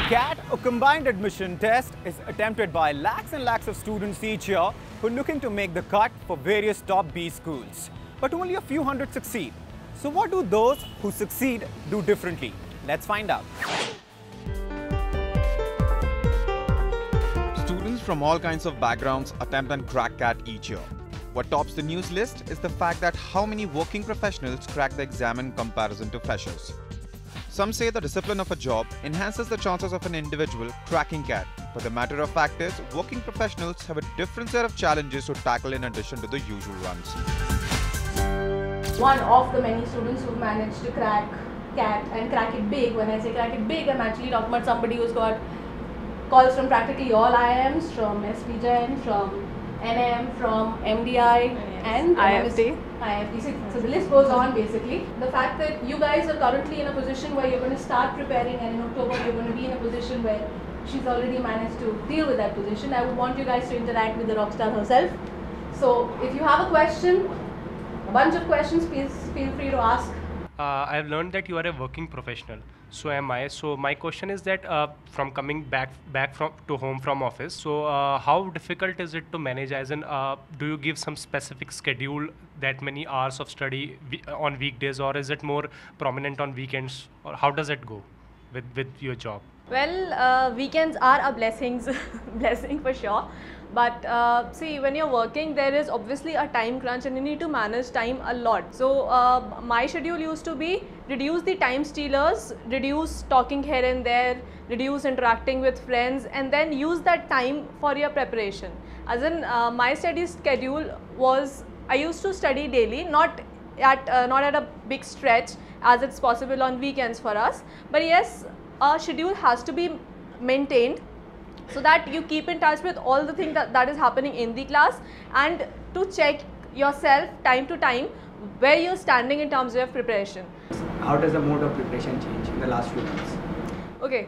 CAT, a combined admission test, is attempted by lakhs and lakhs of students each year who are looking to make the cut for various top B schools. But only a few hundred succeed. So what do those who succeed do differently? Let's find out. Students from all kinds of backgrounds attempt and crack CAT each year. What tops the news list is the fact that how many working professionals crack the exam in comparison to freshers. Some say the discipline of a job enhances the chances of an individual cracking CAT, but the matter of fact is, working professionals have a different set of challenges to tackle in addition to the usual ones. One of the many students who managed to crack CAT and crack it big. When I say crack it big, I'm actually talking about somebody who's got calls from practically all IIMs, from SPGen, from NM, from MDI and IFT. So the list goes on basically. The fact that you guys are currently in a position where you're going to start preparing, and in October you're going to be in a position where she's already managed to deal with that position. I would want you guys to interact with the rockstar herself. So if you have a question, a bunch of questions, please feel free to ask. I've learned that you are a working professional. So am I. So my question is that from coming back to home from office, so how difficult is it to manage? As in, do you give some specific schedule, that many hours of study on weekdays, or is it more prominent on weekends, or how does it go with your job? Well, weekends are a blessing for sure. But see, when you're working, there is obviously a time crunch and you need to manage time a lot. So my schedule used to be reduce the time stealers, reduce talking here and there, reduce interacting with friends, and then use that time for your preparation. As in, my study schedule was, I used to study daily, not at a big stretch as it's possible on weekends for us. But yes, a schedule has to be maintained, so that you keep in touch with all the things that is happening in the class, and to check yourself time to time where you're standing in terms of preparation. How does the mode of preparation change in the last few months? Okay.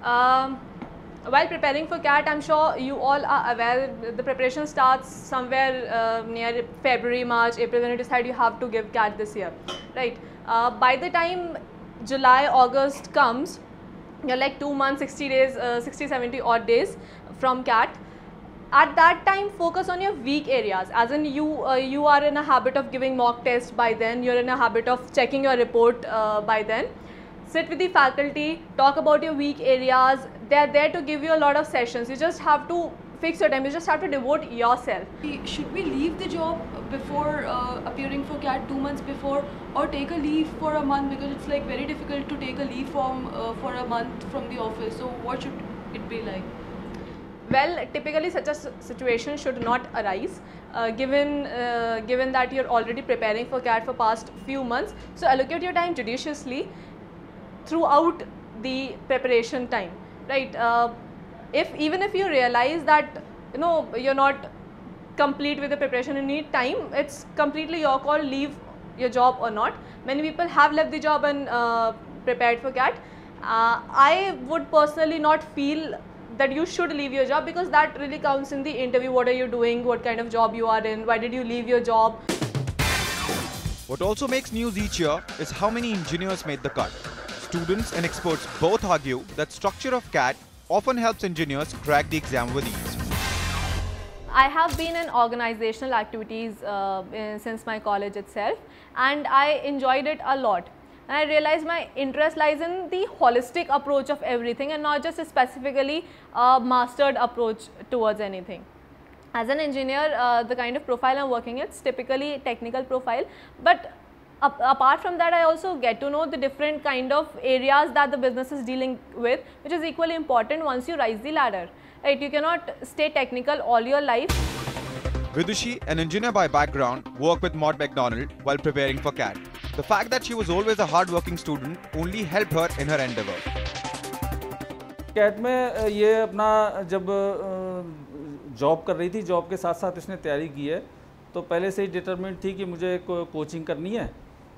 While preparing for CAT, I'm sure you all are aware the preparation starts somewhere near February, March, April, when you decide you have to give CAT this year, right? By the time July, August comes, you're like 2 months, 60 days, 60, 70 odd days from CAT. At that time, focus on your weak areas. As in, you are in a habit of giving mock tests by then, you're in a habit of checking your report by then. Sit with the faculty, talk about your weak areas. They're there to give you a lot of sessions. You just have to fix your time, you just have to devote yourself. Should we leave the job before appearing for CAT 2 months before, or take a leave for a month, because it's like very difficult to take a leave for a month from the office? So what should it be like? Well, typically such a situation should not arise given that you're already preparing for CAT for past few months. So allocate your time judiciously throughout the preparation time, right? Even if you realize that you're not complete with the preparation, you need time, it's completely your call, leave your job or not. Many people have left the job and prepared for CAT. I would personally not feel that you should leave your job, because that really counts in the interview. What are you doing, what kind of job you are in, why did you leave your job? What also makes news each year is how many engineers made the cut. Students and experts both argue that structure of CAT often helps engineers crack the exam with ease. I have been in organizational activities since my college itself, and I enjoyed it a lot. And I realized my interest lies in the holistic approach of everything, and not just a specifically mastered approach towards anything. As an engineer, the kind of profile I'm working at is typically technical profile, but apart from that, I also get to know the different kind of areas that the business is dealing with, which is equally important once you rise the ladder. Right? You cannot stay technical all your life. Vidushi, an engineer by background, worked with Mott MacDonald while preparing for CAT. The fact that she was always a hard-working student only helped her in her endeavour. CAT में ये अपना जब job कर रही थी, job के साथ साथ इसने तैयारी की है, तो पहले से ही डिटरमिनेट थी कि मुझे कोचिंग करनी है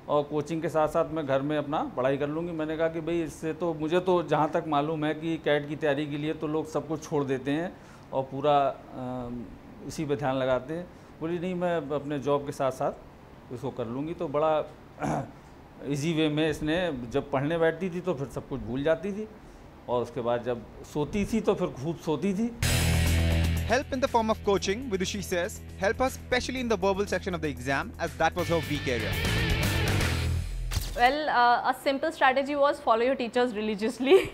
और कोचिंग के साथ साथ मैं घर में अपना पढ़ाई कर लूँगी। मैंने कहा कि भाई इससे तो मुझे तो जहाँ तक मालूम है कि CAT की तैयारी के लिए तो लोग सब कुछ छोड़ देते हैं और पूरा इसी पे ध्यान लगाते हैं। बोली नहीं, मैं अपने जॉब के साथ साथ इसको कर लूँगी। तो बड़ा इजी वे में इसने जब पढ़ने बैठती थी तो फिर सब कुछ भूल जाती थी और उसके बाद जब सोती थी तो फिर खूब सोती थी। Help in the form of coaching, Vidushi says, help us especially in the verbal section of the exam as that was her weak area. Well, a simple strategy was follow your teachers religiously.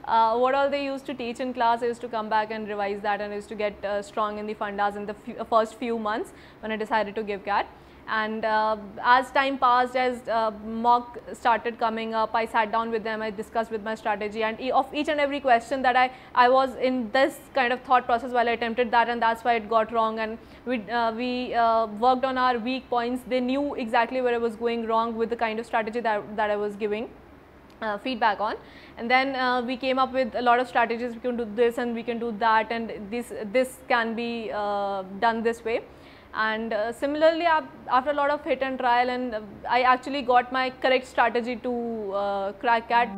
What all they used to teach in class is to come back and revise that, and is to get strong in the fundas in the first few months when I decided to give CAT. And as time passed, as mock started coming up, I sat down with them, I discussed with my strategy, and of each and every question that I was in this kind of thought process while I attempted that, and that's why it got wrong. And we worked on our weak points. They knew exactly where I was going wrong with the kind of strategy that I was giving feedback on. And then we came up with a lot of strategies. We can do this and we can do that, and this can be done this way. And similarly, after a lot of hit and trial, and I actually got my correct strategy to crack CAT.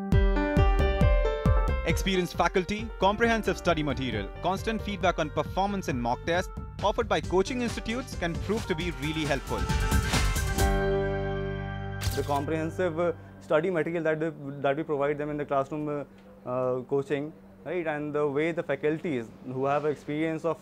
Experienced faculty, comprehensive study material, constant feedback on performance in mock tests offered by coaching institutes can prove to be really helpful. The comprehensive study material that we provide them in the classroom coaching, right, and the way the faculties who have experience of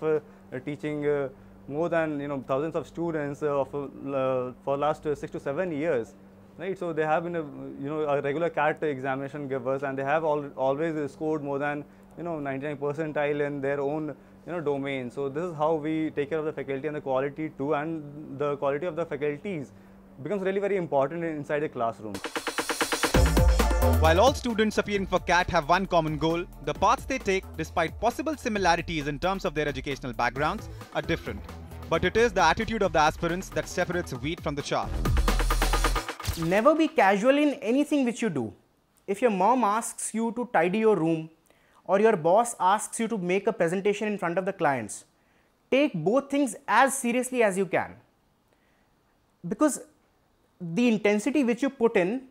teaching more than thousands of students for last 6 to 7 years, right? So they have been a regular CAT examination givers, and they have always scored more than 99 percentile in their own domain. So this is how we take care of the faculty, and the quality too, and the quality of the faculties becomes really very important inside the classroom. While all students appearing for CAT have one common goal, the paths they take, despite possible similarities in terms of their educational backgrounds, are different. But it is the attitude of the aspirants that separates wheat from the chaff. Never be casual in anything which you do. If your mom asks you to tidy your room, or your boss asks you to make a presentation in front of the clients, take both things as seriously as you can. Because the intensity which you put in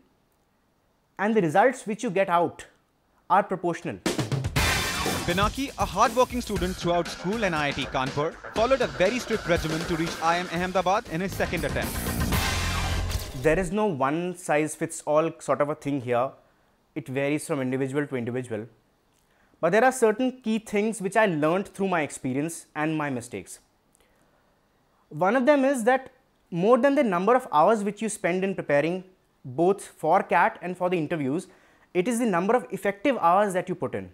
and the results which you get out are proportional. Pinaki, a hard-working student throughout school and IIT Kanpur, followed a very strict regimen to reach IIM Ahmedabad in his second attempt. There is no one-size-fits-all sort of a thing here. It varies from individual to individual. But there are certain key things which I learned through my experience and my mistakes. One of them is that more than the number of hours which you spend in preparing both for CAT and for the interviews, it is the number of effective hours that you put in.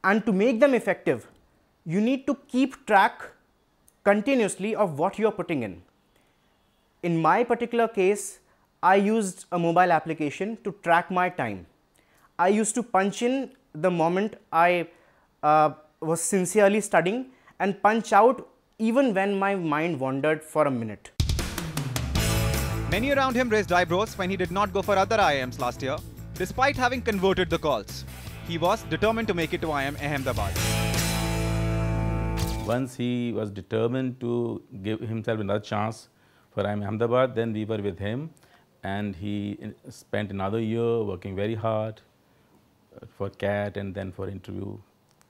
And to make them effective, you need to keep track continuously of what you are putting in. In my particular case, I used a mobile application to track my time. I used to punch in the moment I was sincerely studying, and punch out even when my mind wandered for a minute. Many around him raised eyebrows when he did not go for other IIMs last year, despite having converted the calls. He was determined to make it to IIM Ahmedabad. Once he was determined to give himself another chance for IIM Ahmedabad, then we were with him, and he spent another year working very hard for CAT and then for interview.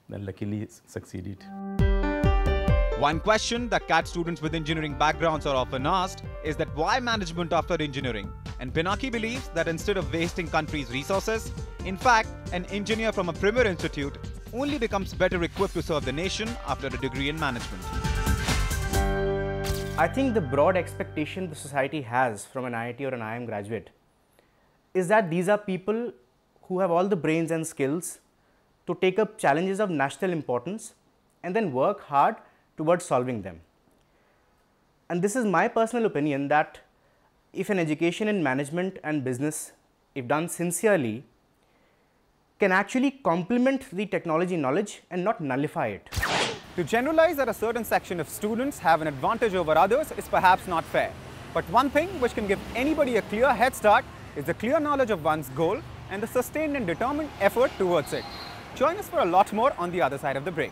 Then luckily succeeded. One question that CAT students with engineering backgrounds are often asked is that why management after engineering? And Pinaki believes that instead of wasting country's resources, in fact, an engineer from a premier institute only becomes better equipped to serve the nation after a degree in management. I think the broad expectation the society has from an IIT or an IIM graduate is that these are people who have all the brains and skills to take up challenges of national importance and then work hard towards solving them. And this is my personal opinion that if an education in management and business, if done sincerely, can actually complement the technology knowledge and not nullify it. To generalize that a certain section of students have an advantage over others is perhaps not fair. But one thing which can give anybody a clear head start is the clear knowledge of one's goal and the sustained and determined effort towards it. Join us for a lot more on the other side of the break.